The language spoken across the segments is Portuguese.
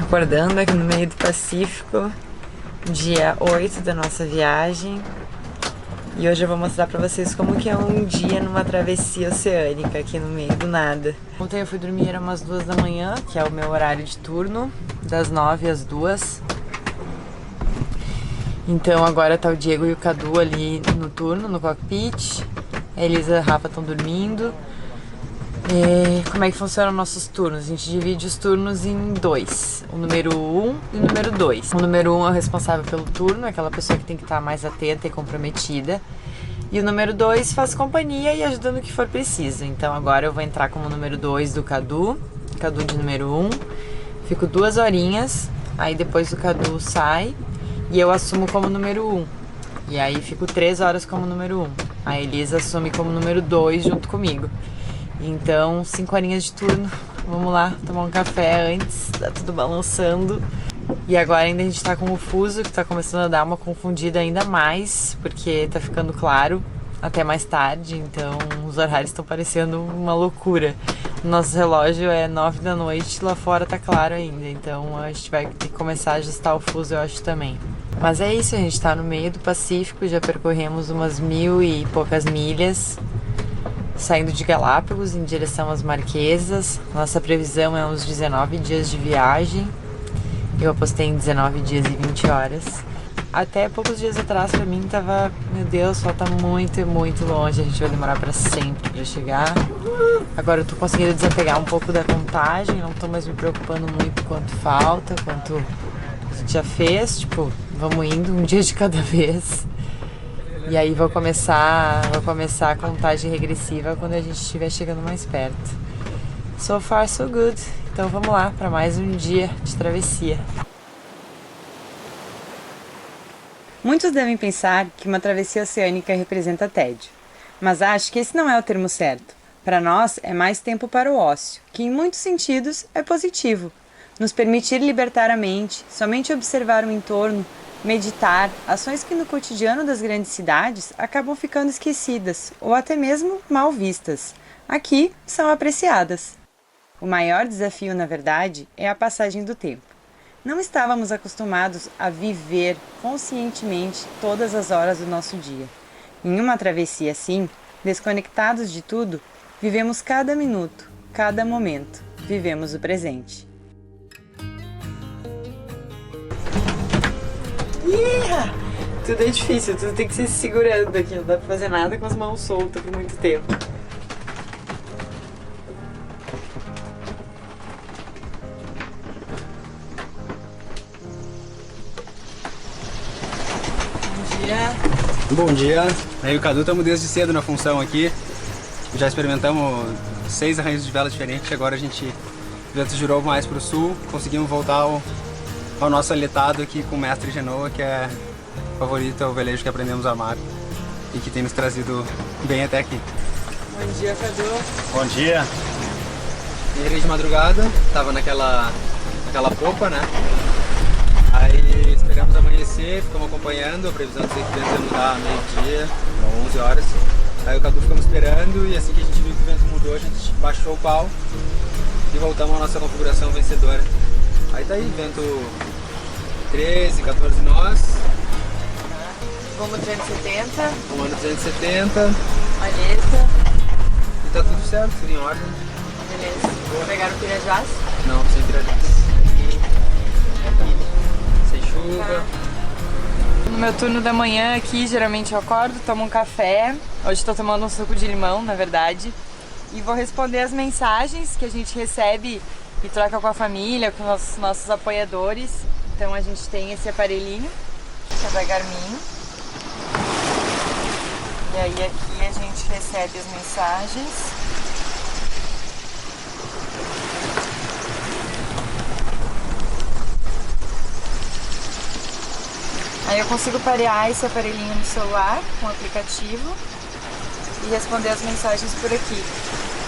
Acordando aqui no meio do Pacífico, dia 8 da nossa viagem. E hoje eu vou mostrar pra vocês como que é um dia numa travessia oceânica aqui no meio do nada. Ontem eu fui dormir, era umas 2 da manhã, que é o meu horário de turno, das 9 às 2. Então agora tá o Diego e o Cadu ali no turno, no cockpit. A Elisa e a Rafa estão dormindo. Como é que funcionam nossos turnos? A gente divide os turnos em dois, o número 1 e o número 2. O número 1 é o responsável pelo turno, é aquela pessoa que tem que estar mais atenta e comprometida. E o número 2 faz companhia e ajuda no que for preciso. Então agora eu vou entrar como número 2 do Cadu de número 1. Fico 2 horinhas, aí depois o Cadu sai e eu assumo como número 1. E aí fico 3 horas como número 1. A Elisa assume como número 2 junto comigo. Então, 5 horinhas de turno, vamos lá tomar um café antes, tá tudo balançando. E agora ainda a gente tá com o fuso, que tá começando a dar uma confundida ainda mais, porque tá ficando claro até mais tarde, então os horários estão parecendo uma loucura. Nosso relógio é 9 da noite, lá fora tá claro ainda, então a gente vai ter que começar a ajustar o fuso, eu acho, também. Mas é isso, a gente tá no meio do Pacífico, já percorremos umas 1000 e poucas milhas, saindo de Galápagos em direção às Marquesas. Nossa previsão é uns 19 dias de viagem. Eu apostei em 19 dias e 20 horas. Até poucos dias atrás pra mim tava, meu Deus, falta muito longe, a gente vai demorar pra sempre pra chegar. Agora eu tô conseguindo desapegar um pouco da contagem, não tô mais me preocupando muito quanto falta, quanto a gente já fez, tipo, vamos indo um dia de cada vez. E aí vou começar a contagem regressiva quando a gente estiver chegando mais perto. So far, so good. Então vamos lá para mais um dia de travessia. Muitos devem pensar que uma travessia oceânica representa tédio. Mas acho que esse não é o termo certo. Para nós é mais tempo para o ócio, que em muitos sentidos é positivo. Nos permitir libertar a mente, somente observar o entorno, meditar, ações que no cotidiano das grandes cidades acabam ficando esquecidas ou até mesmo mal vistas. Aqui são apreciadas. O maior desafio, na verdade, é a passagem do tempo. Não estávamos acostumados a viver conscientemente todas as horas do nosso dia. Em uma travessia assim, desconectados de tudo, vivemos cada minuto, cada momento, vivemos o presente. Yeah! Tudo é difícil, tudo tem que ser segurando aqui, não dá pra fazer nada com as mãos soltas por muito tempo. Bom dia! Bom dia! Aí o Cadu, estamos desde cedo na função aqui, já experimentamos 6 arranjos de vela diferentes, agora a gente já girou mais pro sul, conseguimos voltar ao nosso aletado aqui com o mestre Genoa, que é favorito, é o velejo que aprendemos a amar e que tem nos trazido bem até aqui. Bom dia, Cadu. Bom dia. Entrei de madrugada, tava naquela popa, né? Aí esperamos amanhecer, ficamos acompanhando, a previsão de que ia mudar meio-dia, 11 horas. Aí o Cadu ficamos esperando e assim que a gente viu que o vento mudou, a gente baixou o pau e voltamos à nossa configuração vencedora. Aí tá aí, vento 13, 14 nós. Rumo 270. Rumo 270. Beleza. E tá tudo certo, tudo em ordem. Beleza. Vou pegar o Pirajás? Não, sem Pirajás. Sem chuva. No meu turno da manhã aqui, geralmente eu acordo, tomo um café. Hoje tô tomando um suco de limão, na verdade. E vou responder as mensagens que a gente recebe e troca com a família, com os nossos apoiadores. Então a gente tem esse aparelhinho, que é da Garmin. E aí aqui a gente recebe as mensagens. Aí eu consigo parear esse aparelhinho no celular com o aplicativo. e responder as mensagens por aqui.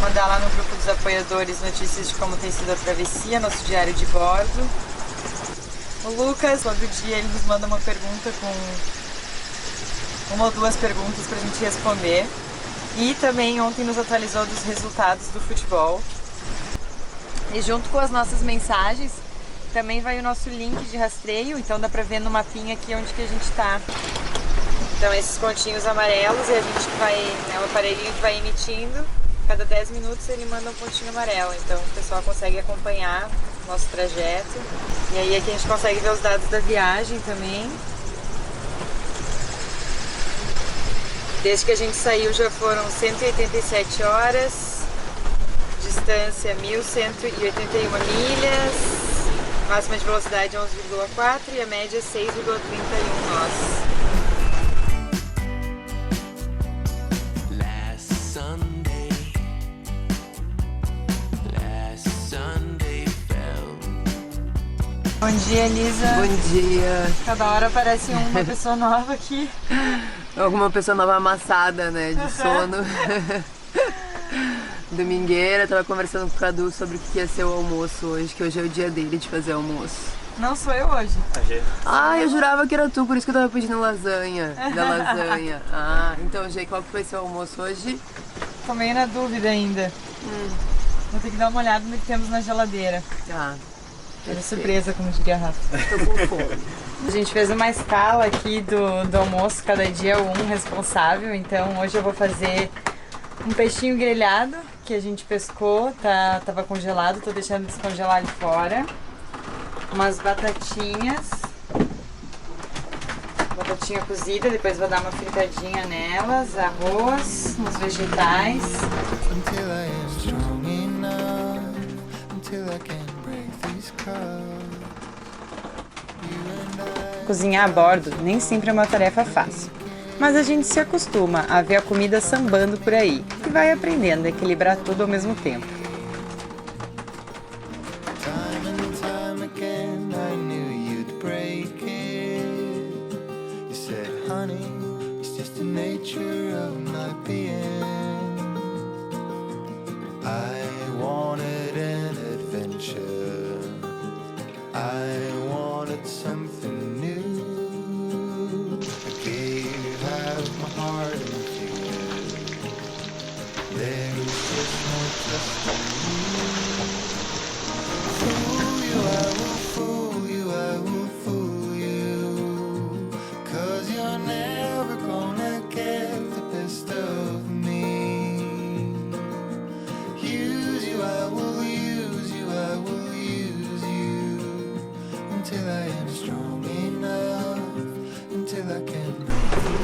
Mandar lá no grupo dos apoiadores notícias de como tem sido a travessia, nosso diário de bordo. O Lucas, todo dia ele nos manda uma pergunta com uma ou duas perguntas pra gente responder. E também ontem nos atualizou dos resultados do futebol. E junto com as nossas mensagens, também vai o nosso link de rastreio, então dá pra ver no mapinha aqui onde que a gente tá. Então esses pontinhos amarelos e a gente vai, né, o aparelhinho que vai emitindo, cada 10 minutos ele manda um pontinho amarelo, então o pessoal consegue acompanhar o nosso trajeto. E aí aqui a gente consegue ver os dados da viagem também. Desde que a gente saiu já foram 187 horas, distância 1.181 milhas, máxima de velocidade 11,4 e a média 6,31 nós. Bom dia, Elisa. Bom dia. Cada hora aparece uma pessoa nova aqui. Alguma pessoa nova amassada, né, de sono. Domingueira, tava conversando com o Cadu sobre o que ia ser o almoço hoje, que hoje é o dia dele de fazer almoço. Não sou eu hoje. Ah, eu jurava que era tu, por isso que eu tava pedindo lasanha, da lasanha. Ah, então, Gê, qual que vai ser o almoço hoje? Tô meio na dúvida ainda. Vou ter que dar uma olhada no que temos na geladeira. Ah. Era surpresa, como diria a Rafa. Tô com fome. A gente fez uma escala aqui do almoço, cada dia um responsável. Então hoje eu vou fazer um peixinho grelhado que a gente pescou, tava congelado, tô deixando descongelar ali fora. Umas batatinhas. Batatinha cozida, depois vou dar uma fritadinha nelas, arroz, uns vegetais. Cozinhar a bordo nem sempre é uma tarefa fácil, mas a gente se acostuma a ver a comida sambando por aí e vai aprendendo a equilibrar tudo ao mesmo tempo.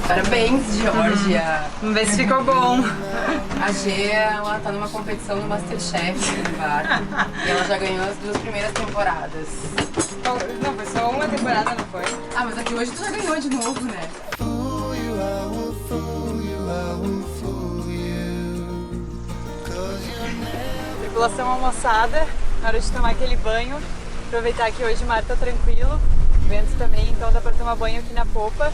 Parabéns, Georgia. Vamos ver se ficou bom. A Gê, ela tá numa competição no Masterchef no barco. E ela já ganhou as 2 primeiras temporadas. Não, foi só uma temporada, não foi? Ah, mas aqui hoje tu já ganhou de novo, né? Tripulação almoçada, na hora de tomar aquele banho. Aproveitar que hoje o mar tá tranquilo, vento também, então dá pra tomar banho aqui na popa.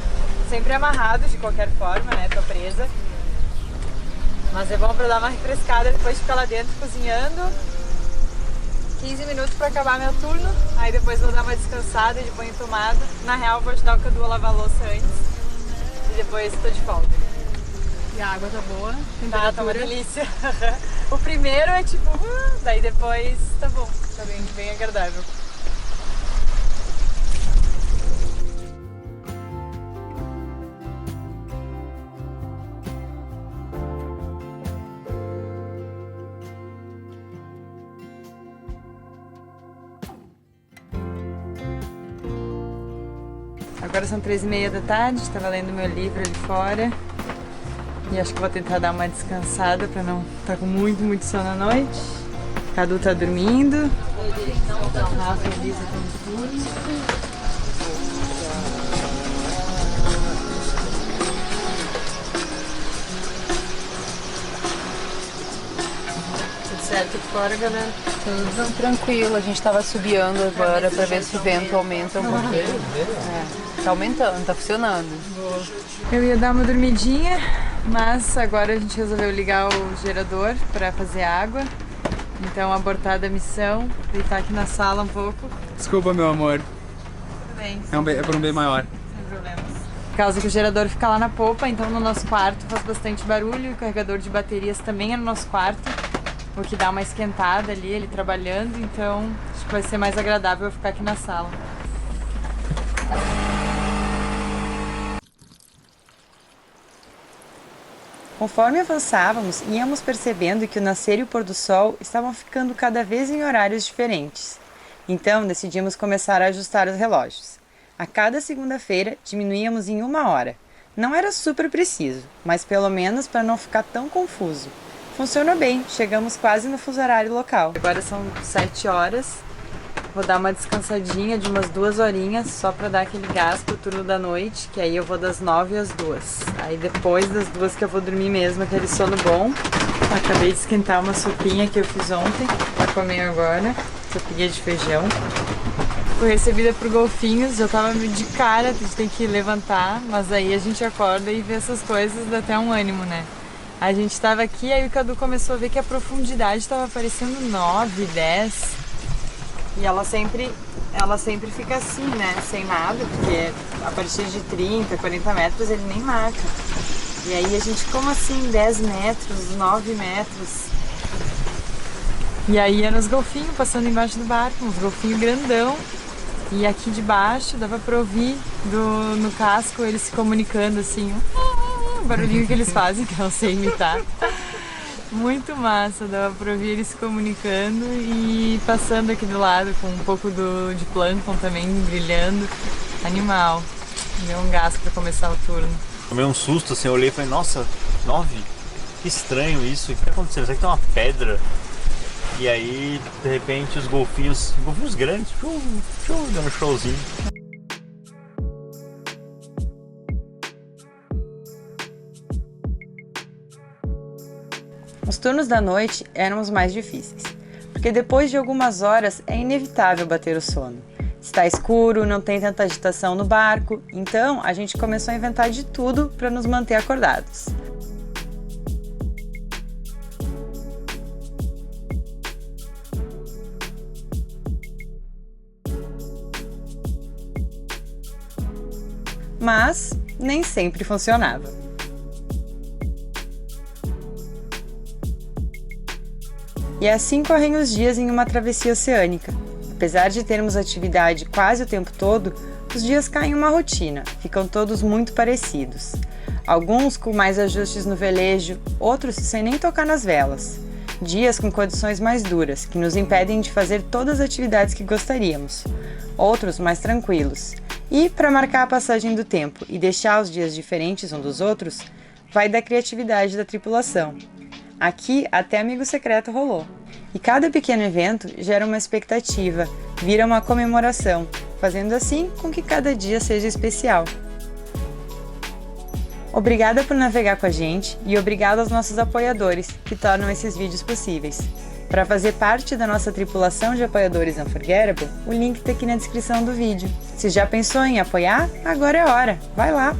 Sempre amarrado de qualquer forma, né? Tô presa. Mas é bom pra dar uma refrescada depois de ficar lá dentro cozinhando. 15 minutos pra acabar meu turno, aí depois vou dar uma descansada de banho tomado. Na real, vou ajudar o Cadu a lavar a louça antes e depois tô de volta. E a água tá boa? Tá uma delícia. O primeiro é tipo, daí depois tá bom, tá bem agradável. Agora são 3h30 da tarde, estava lendo meu livro ali fora e acho que vou tentar dar uma descansada para não estar com muito sono à noite. Cadu tá dormindo, Rafa e Elisa estão de turno. Tudo certo aqui fora, galera? Tudo tranquilo, a gente tava assobiando agora pra ver se o vento aumenta um pouquinho. Tá aumentando, tá funcionando. Eu ia dar uma dormidinha, Mas agora a gente resolveu ligar o gerador para fazer água. Então, abortada a missão, deitar aqui na sala um pouco. Desculpa, meu amor. Tudo bem. É por um bem maior. Sem problemas. Por causa que o gerador fica lá na popa, então no nosso quarto faz bastante barulho. E o carregador de baterias também é no nosso quarto, o que dá uma esquentada ali, ele trabalhando. Então, acho que vai ser mais agradável eu ficar aqui na sala. Conforme avançávamos, íamos percebendo que o nascer e o pôr do sol estavam ficando cada vez em horários diferentes. Então, decidimos começar a ajustar os relógios. A cada segunda-feira, diminuíamos em 1 hora. Não era super preciso, mas pelo menos para não ficar tão confuso. Funcionou bem, chegamos quase no fuso horário local. Agora são 7 horas. Vou dar uma descansadinha de umas 2 horinhas, só pra dar aquele gás pro turno da noite, que aí eu vou das 9 às 2. Aí depois das 2 que eu vou dormir mesmo, aquele sono bom. Acabei de esquentar uma sopinha que eu fiz ontem, pra comer agora, sopinha de feijão. Fui recebida por golfinhos, já tava de cara, a gente tem que levantar, mas aí a gente acorda e vê essas coisas, dá até um ânimo, né? A gente tava aqui, aí o Cadu começou a ver que a profundidade tava aparecendo 9, 10... E ela sempre fica assim, né? Sem nada, porque a partir de 30, 40 metros ele nem marca. E aí a gente, como assim, 10 metros, 9 metros? E aí eram os golfinhos passando embaixo do barco, uns golfinhos grandão. E aqui de baixo dava pra ouvir no casco eles se comunicando assim, o barulhinho que eles fazem, que eu não sei imitar. Muito massa, dava pra ouvir eles se comunicando e passando aqui do lado com um pouco de plâncton também brilhando. Animal. Deu um gás pra começar o turno. Tomei um susto assim, eu olhei e falei, nossa, 9? Que estranho isso, o que tá acontecendo? Será que tem uma pedra? E aí, de repente, os golfinhos grandes, dando um showzinho. Os turnos da noite eram os mais difíceis, porque depois de algumas horas é inevitável bater o sono. Está escuro, não tem tanta agitação no barco, então a gente começou a inventar de tudo para nos manter acordados. Mas nem sempre funcionava. E assim correm os dias em uma travessia oceânica. Apesar de termos atividade quase o tempo todo, os dias caem em uma rotina, ficam todos muito parecidos. Alguns com mais ajustes no velejo, outros sem nem tocar nas velas. Dias com condições mais duras, que nos impedem de fazer todas as atividades que gostaríamos. Outros mais tranquilos. E, para marcar a passagem do tempo e deixar os dias diferentes um dos outros, vai da criatividade da tripulação. Aqui até amigo secreto rolou. E cada pequeno evento gera uma expectativa, vira uma comemoração, fazendo assim com que cada dia seja especial. Obrigada por navegar com a gente e obrigado aos nossos apoiadores que tornam esses vídeos possíveis. Para fazer parte da nossa tripulação de apoiadores Unforgettable, o link está aqui na descrição do vídeo. Se já pensou em apoiar? Agora é hora! Vai lá!